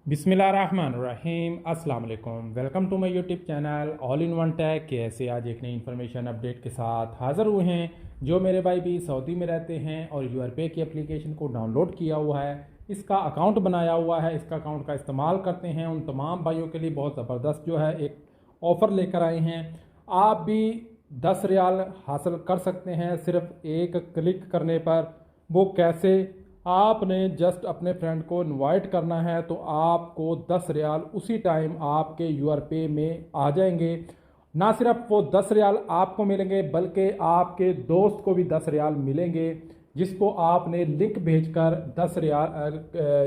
बिस्मिल्लाहिर्रहमानिर्रहीम अस्सलाम वालेकुम। Welcome to my YouTube channel all in one tech. कैसे आज एक नई इन्फॉर्मेशन अपडेट के साथ हाज़िर हुए हैं। जो मेरे भाई भी सऊदी में रहते हैं और यूआरपे की एप्लीकेशन को डाउनलोड किया हुआ है, इसका अकाउंट बनाया हुआ है, इसका अकाउंट का इस्तेमाल करते हैं, उन तमाम भाइयों के लिए बहुत ज़बरदस्त जो है एक ऑफ़र लेकर आए हैं। आप भी 10 रियाल हासिल कर सकते हैं सिर्फ एक क्लिक करने पर। वो कैसे? आपने जस्ट अपने फ्रेंड को इनवाइट करना है तो आपको 10 रियाल उसी टाइम आपके यूआरपे में आ जाएंगे। ना सिर्फ वो 10 रियाल आपको मिलेंगे बल्कि आपके दोस्त को भी 10 रियाल मिलेंगे, जिसको आपने लिंक भेजकर 10 रियाल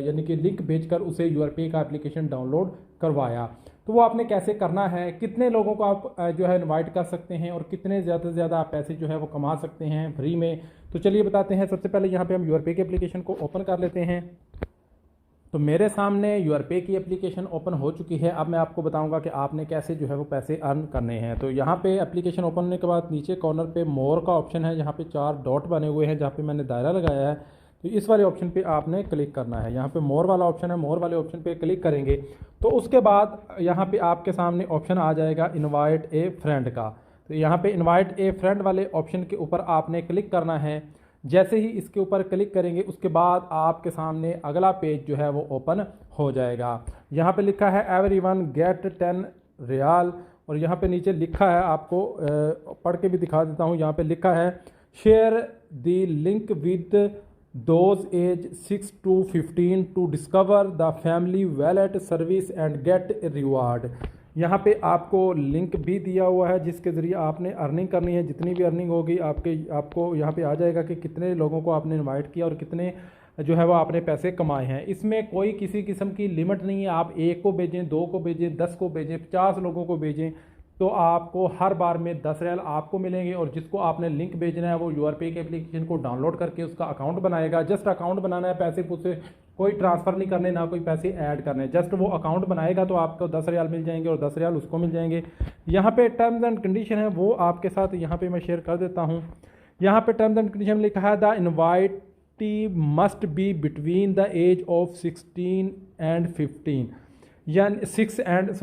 यानी कि लिंक भेजकर उसे यूआरपे का एप्लीकेशन डाउनलोड करवाया। तो वो आपने कैसे करना है, कितने लोगों को आप जो है इनवाइट कर सकते हैं और कितने ज़्यादा से ज़्यादा आप पैसे जो है वो कमा सकते हैं फ्री में, तो चलिए बताते हैं। सबसे पहले यहाँ पे हम यूआरपे की एप्लीकेशन को ओपन कर लेते हैं। तो मेरे सामने यूआरपे की एप्लीकेशन ओपन हो चुकी है। अब मैं आपको बताऊंगा कि आपने कैसे जो है वो पैसे अर्न करने हैं। तो यहाँ पे एप्लीकेशन ओपन होने के बाद नीचे कॉर्नर पे मोर का ऑप्शन है, यहाँ पे 4 डॉट बने हुए हैं जहाँ पे मैंने दायरा लगाया है। तो इस वाले ऑप्शन पे आपने क्लिक करना है। यहाँ पे मोर वाला ऑप्शन है, मोर वाले ऑप्शन पे क्लिक करेंगे तो उसके बाद यहाँ पे आपके सामने ऑप्शन आ जाएगा इनवाइट ए फ्रेंड का। तो यहाँ पे इनवाइट ए फ्रेंड वाले ऑप्शन के ऊपर आपने क्लिक करना है। जैसे ही इसके ऊपर क्लिक करेंगे उसके बाद आपके सामने अगला पेज जो है वो ओपन हो जाएगा। यहाँ पे लिखा है एवरीवन गेट 10 रियाल और यहाँ पे नीचे लिखा है, आपको पढ़ के भी दिखा देता हूँ। यहाँ पे लिखा है share the link with those age 6 to 15 to discover the family wallet service and get reward. यहाँ पे आपको लिंक भी दिया हुआ है जिसके ज़रिए आपने अर्निंग करनी है। जितनी भी अर्निंग होगी आपको यहाँ पे आ जाएगा कि कितने लोगों को आपने इनवाइट किया और कितने जो है वो आपने पैसे कमाए हैं। इसमें कोई किसी किस्म की लिमिट नहीं है। आप 1 को भेजें, 2 को भेजें, 10 को भेजें, 50 लोगों को भेजें, तो आपको हर बार में 10 रियाल आपको मिलेंगे। और जिसको आपने लिंक भेजना है वो यूआरपे के एप्लीकेशन को डाउनलोड करके उसका अकाउंट बनाएगा। जस्ट अकाउंट बनाना है, पैसे पूसे कोई ट्रांसफ़र नहीं करने, ना कोई पैसे ऐड करने, जस्ट वो अकाउंट बनाएगा तो आपको 10 रियाल मिल जाएंगे और 10 रियाल उसको मिल जाएंगे। यहाँ पे टर्म्स एंड कंडीशन है वो आपके साथ यहाँ पे मैं शेयर कर देता हूँ। यहाँ पे टर्म्स एंड कंडीशन लिखा है the invitee must be between the age of 16 and 15 यानी 6 and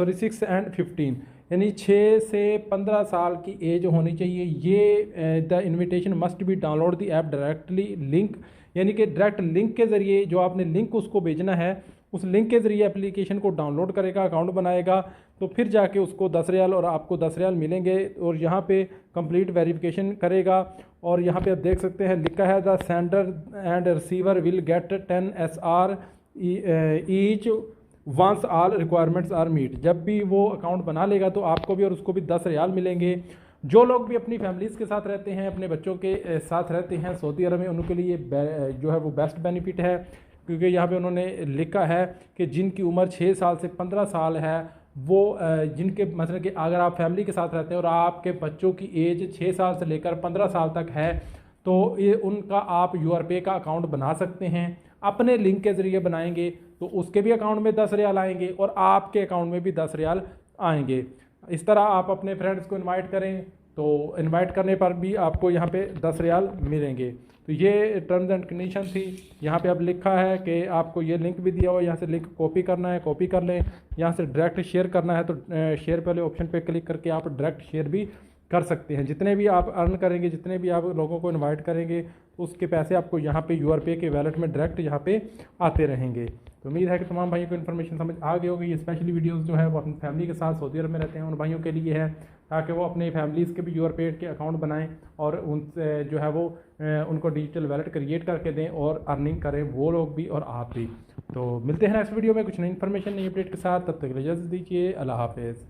15 यानी 6 से 15 साल की एज होनी चाहिए। ये the invitation must be download the app directly link, यानी कि डायरेक्ट लिंक के ज़रिए जो आपने लिंक उसको भेजना है उस लिंक के ज़रिए एप्लीकेशन को डाउनलोड करेगा, अकाउंट बनाएगा, तो फिर जाके उसको 10 रियाल और आपको 10 रियाल मिलेंगे। और यहाँ पे कंप्लीट वेरिफिकेशन करेगा और यहाँ पे आप देख सकते हैं लिखा है the sender and receiver will get 10 SR each once all requirements are meet. जब भी वो अकाउंट बना लेगा तो आपको भी और उसको भी 10 रियाल मिलेंगे। जो लोग भी अपनी फैमिलीज़ के साथ रहते हैं, अपने बच्चों के साथ रहते हैं सऊदी अरब में, उनके लिए जो है वो बेस्ट बेनिफिट है, क्योंकि यहाँ पे उन्होंने लिखा है कि जिनकी उम्र 6 साल से 15 साल है वो जिनके मतलब कि अगर आप फैमिली के साथ रहते हैं और आपके बच्चों की एज 6 साल से लेकर 15 साल तक है तो ये उनका आप यूआरपे का अकाउंट बना सकते हैं। अपने लिंक के ज़रिए बनाएंगे तो उसके भी अकाउंट में 10 रियाल आएंगे और आपके अकाउंट में भी 10 रियाल आएंगे। इस तरह आप अपने फ्रेंड्स को इनवाइट करें तो इनवाइट करने पर भी आपको यहाँ पे 10 रियाल मिलेंगे। तो ये टर्म्स एंड कंडीशन थी। यहाँ पे अब लिखा है कि आपको ये लिंक भी दिया हुआ है, यहाँ से लिंक कॉपी करना है, कॉपी कर लें। यहाँ से डायरेक्ट शेयर करना है तो शेयर वाले ऑप्शन पे क्लिक करके आप डायरेक्ट शेयर भी कर सकते हैं। जितने भी आप अर्न करेंगे, जितने भी आप लोगों को इनवाइट करेंगे तो उसके पैसे आपको यहाँ पे यूआरपे के वैलेट में डायरेक्ट यहाँ पे आते रहेंगे। तो उम्मीद है कि तमाम भाइयों को इन्फॉर्मेशन समझ आ गई होगी। ये स्पेशली वीडियोस जो है वो अपनी फैमिली के साथ सऊदी अरब में रहते हैं उन भाइयों के लिए है, ताकि वो अपने फैमिलीज़ के भी यूआरपे के अकाउंट बनाएं और उनसे जो है वो उनको डिजिटल वैलेट क्रिएट करके दें और अर्निंग करें वो लोग भी और आप भी। तो मिलते हैं नेक्स्ट वीडियो में कुछ नई इन्फॉर्मेशन, नई अपडेट के साथ। तब तक इजाज़त दीजिए। अल्लाह हाफिज़।